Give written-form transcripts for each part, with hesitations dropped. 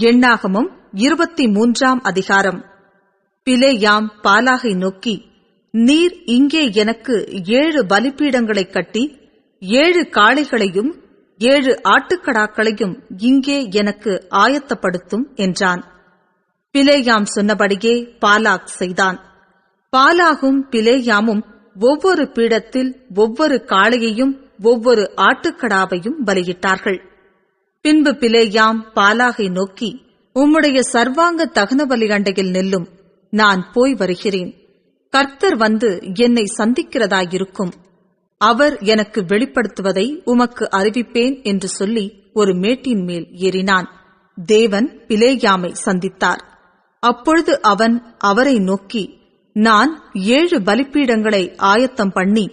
எண்ணாகமம் 23 அதிகாரம். பிலேயாம் பாலாகை நோக்கி, நீர் இங்கே எனக்கு 7 பலிபீடங்களைக் கட்டி 7 காளைகளையும் 7 ஆட்டுக்கடாக்களையும் இங்கே எனக்கு ஆயத்தப்படுத்தும் என்றான். பிலேயாம் சொன்னபடியே பாலாக் செய்தான். பாலாகும் பிலேயாமும் ஒவ்வொரு பீடத்தில் ஒவ்வொரு காளையையும் ஒவ்வொரு ஆட்டுக்கடாவையும் பலியிட்டார்கள். பின்பு பிலேயாம் பாலாகை நோக்கி, உம்முடைய சர்வாங்க தகன பலி அண்டையில் நில்லும், நான் போய் வருகிறேன். கர்த்தர் வந்து என்னை சந்திக்கிறதாயிருக்கும். அவர் எனக்கு வெளிப்படுத்துவதை உமக்கு அறிவிப்பேன் என்று சொல்லி ஒரு மேட்டின் மேல் ஏறினான். தேவன் பிலேயாமை சந்தித்தார். அப்பொழுது அவன் அவரை நோக்கி, நான் 7 பலிபீடங்களை ஆயத்தம் பண்ணி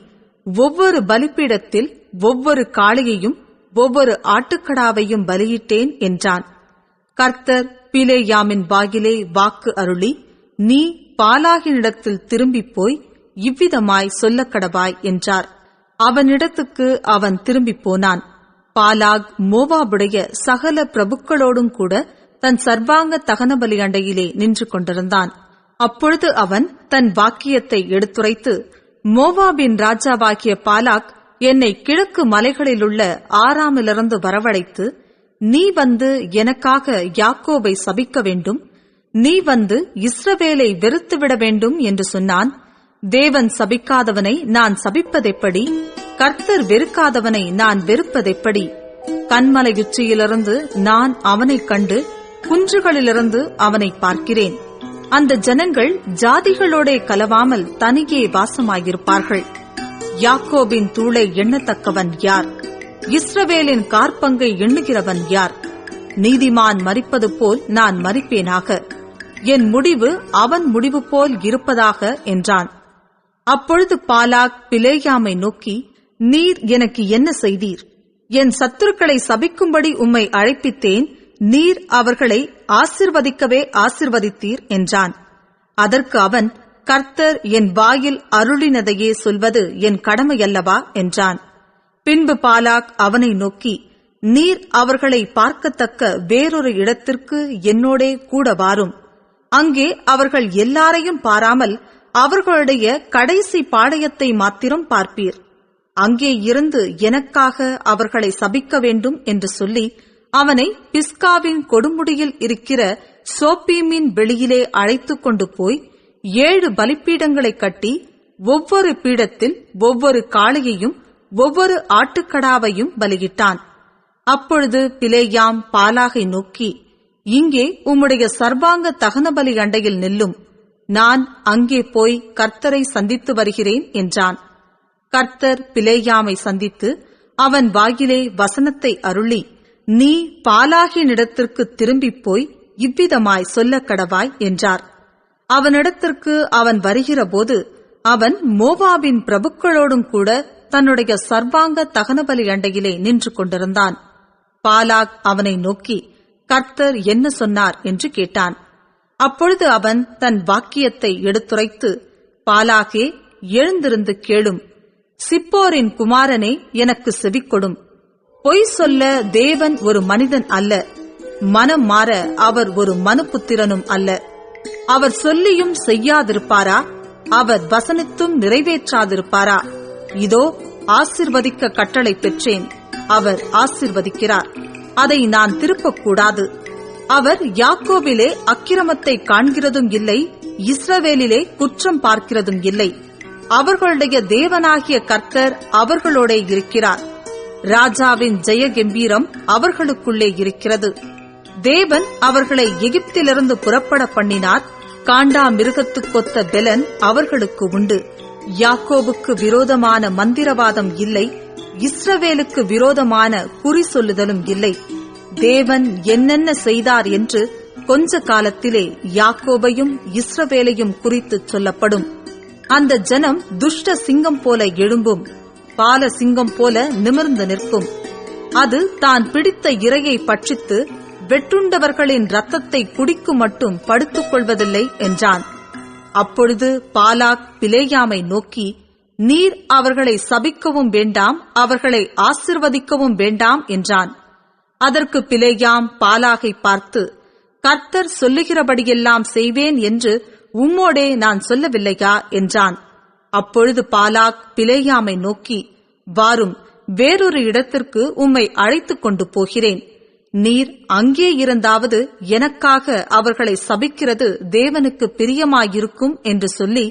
ஒவ்வொரு பலிபீடத்தில் ஒவ்வொரு காளையையும் ஒவ்வொரு ஆட்டுக்கடாவையும் பலியிட்டேன் என்றான். கர்த்தர் பிலேயாமின் வாயிலே வாக்கு அருளி, நீ பாலாகினிடத்தில் திரும்பிப் போய் இவ்விதமாய் சொல்லக்கடவாய் என்றார். அவனிடத்துக்கு அவன் திரும்பிப் போனான். பாலாக் மோவாபுடைய சகல பிரபுக்களோடும் கூட தன் சர்வாங்க தகன பலி அண்டையிலே நின்று கொண்டிருந்தான். அப்பொழுது அவன் தன் வாக்கியத்தை எடுத்துரைத்து, மோவாபின் ராஜாவாகிய பாலாக் என்னை கிழக்கு மலைகளிலுள்ள ஆராமிலிருந்து வரவழைத்து, நீ வந்து எனக்காக யாக்கோபை சபிக்க வேண்டும், நீ வந்து இஸ்ரவேலை வெறுத்துவிட வேண்டும் என்று சொன்னான். தேவன் சபிக்காதவனை நான் சபிப்பதெப்படி? கர்த்தர் வெறுக்காதவனை நான் வெறுப்பதெப்படி? கன்மலையுச்சியிலிருந்து நான் அவனைக் கண்டு குன்றுகளிலிருந்து அவனை பார்க்கிறேன். அந்த ஜனங்கள் ஜாதிகளோடே கலவாமல் தனியே வாசமாயிருப்பார்கள். யாக்கோபின் தூளை எண்ணத்தக்கவன் யார்? இஸ்ரவேலின் காற்பங்கை எண்ணுகிறவன் யார்? நீதிமான் மரிப்பது போல் நான் மரிப்பேனாக, என் முடிவு அவன் முடிவு போல் இருப்பதாக என்றான். அப்பொழுது பாலாக் பிலேயாமை நோக்கி, நீர் எனக்கு என்ன செய்தீர்? என் சத்துருக்களை சபிக்கும்படி உம்மை அழைப்பித்தேன், நீர் அவர்களை ஆசிர்வதிக்கவே ஆசிர்வதித்தீர் என்றான். அதற்கு அவன், கர்த்தர் என் வாயில் அருளினதையே சொல்வது என் கடமையல்லவா என்றான். பின்பு பாலாக் அவனை நோக்கி, நீர் அவர்களை பார்க்கத்தக்க வேறொரு இடத்திற்கு என்னோடே கூட வாரும். அங்கே அவர்கள் எல்லாரையும் பாராமல் அவர்களுடைய கடைசி பாளையத்தை மாத்திரம் பார்ப்பீர். அங்கே இருந்து எனக்காக அவர்களை சபிக்க வேண்டும் என்று சொல்லி அவனை பிஸ்காவின் கொடுமுடியில் இருக்கிற சோப்பீமின் வெளியிலே அழைத்துக் கொண்டு போய் 7 பலிபீடங்களைக் கட்டி ஒவ்வொரு பீடத்தில் ஒவ்வொரு காளையையும் ஒவ்வொரு ஆட்டுக்கடாவையும் பலியிட்டான். அப்பொழுது பிலேயாம் பாலாகை நோக்கி, இங்கே உம்முடைய சர்வாங்க தகன பலி அண்டையில் நில்லும், நான் அங்கே போய் கர்த்தரை சந்தித்து வருகிறேன் என்றான். கர்த்தர் பிலேயாமை சந்தித்து அவன் வாயிலே வசனத்தை அருளி, நீ பாலாகினிடத்திற்கு திரும்பிப் போய் இவ்விதமாய் சொல்லக் கடவாய் என்றார். அவனிடத்திற்கு அவன் வருகிறபோது அவன் மோவாபின் பிரபுக்களோடும் கூட தன்னுடைய சர்வாங்க தகனபலி அண்டையிலே நின்று கொண்டிருந்தான். பாலாக் அவனை நோக்கி, கர்த்தர் என்ன சொன்னார் என்று கேட்டான். அப்பொழுது அவன் தன் வாக்கியத்தை எடுத்துரைத்து, பாலாகே, எழுந்திருந்து கேளும், சிப்போரின் குமாரனே, எனக்கு செவிக்கொடும். பொய் சொல்ல தேவன் ஒரு மனிதன் அல்ல, மனம் மாற அவர் ஒரு மனுபுத்திரனும் அல்ல. அவர் சொல்லியும் செய்யாதிருப்பாரா? அவர் வசனித்தும் நிறைவேற்றாதிருப்பாரா? இதோ ஆசிர்வதிக்க கட்டளை பெற்றேன், அவர் ஆசிர்வதிக்கிறார், அதை நான் திருப்பக்கூடாது. அவர் யாக்கோபிலே அக்கிரமத்தை காண்கிறதும் இல்லை, இஸ்ரவேலிலே குற்றம் பார்க்கிறதும் இல்லை. அவர்களுடைய தேவனாகிய கர்த்தர் அவர்களோடே இருக்கிறார். ராஜாவின் ஜெய கம்பீரம் அவர்களுக்குள்ளே இருக்கிறது. தேவன் அவர்களை எகிப்திலிருந்து புறப்பட பண்ணினார். காண்டா மிருகத்துக்கொத்த பெலன் அவர்களுக்கு உண்டு. யாக்கோபுக்கு விரோதமான மந்திரவாதம் இல்லை, இஸ்ரவேலுக்கு விரோதமான குறி சொல்லுதலும் இல்லை. தேவன் என்னென்ன செய்தார் என்று கொஞ்ச காலத்திலே யாக்கோபையும் இஸ்ரவேலையும் குறித்துச் சொல்லப்படும். அந்த ஜனம் துஷ்ட சிங்கம் போல எழும்பும், பால சிங்கம் போல நிமிர்ந்து நிற்கும். அது தான் பிடித்த இரையை பட்சித்து வெட்டுண்டவர்களின் இரத்தத்தை குடிக்கும் மட்டும் படுத்துக் கொள்வதில்லை என்றான். அப்பொழுது பாலாக் பிலேயாமை நோக்கி, நீர் அவர்களை சபிக்கவும் வேண்டாம், அவர்களை ஆசிர்வதிக்கவும் வேண்டாம் என்றான். அதற்கு பிலேயாம் பாலாகை பார்த்து, கர்த்தர் சொல்லுகிறபடியெல்லாம் செய்வேன் என்று உம்மோடே நான் சொல்லவில்லையா என்றான். அப்பொழுது பாலாக் பிலேயாமை நோக்கி, வாரும், வேறொரு இடத்திற்கு உம்மை அழைத்துக் கொண்டு போகிறேன். நீர் அங்கே இருந்தாவது எனக்காக அவர்களை சபிக்கிறது தேவனுக்கு பிரியமாயிருக்கும் என்று சொல்லி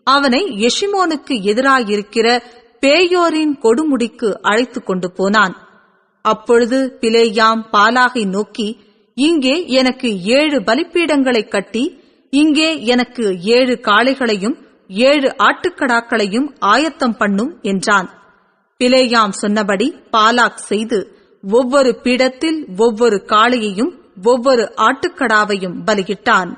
அவனை எஷிமோனுக்கு எதிராயிருக்கிற பேயோரின் கொடுமுடிக்கு அழைத்துக் கொண்டு போனான். அப்பொழுது பிலேயாம் பாலாகை நோக்கி, இங்கே எனக்கு 7 பலிப்பீடங்களை கட்டி இங்கே எனக்கு 7 காளைகளையும் 7 ஆட்டுக்கடாக்களையும் ஆயத்தம் பண்ணும் என்றான். பிலேயாம் சொன்னபடி பாலாக் செய்து ஒவ்வொரு பீடத்தில் ஒவ்வொரு காளையையும் ஒவ்வொரு ஆட்டுக்கடாவையும் பலியிட்டான்.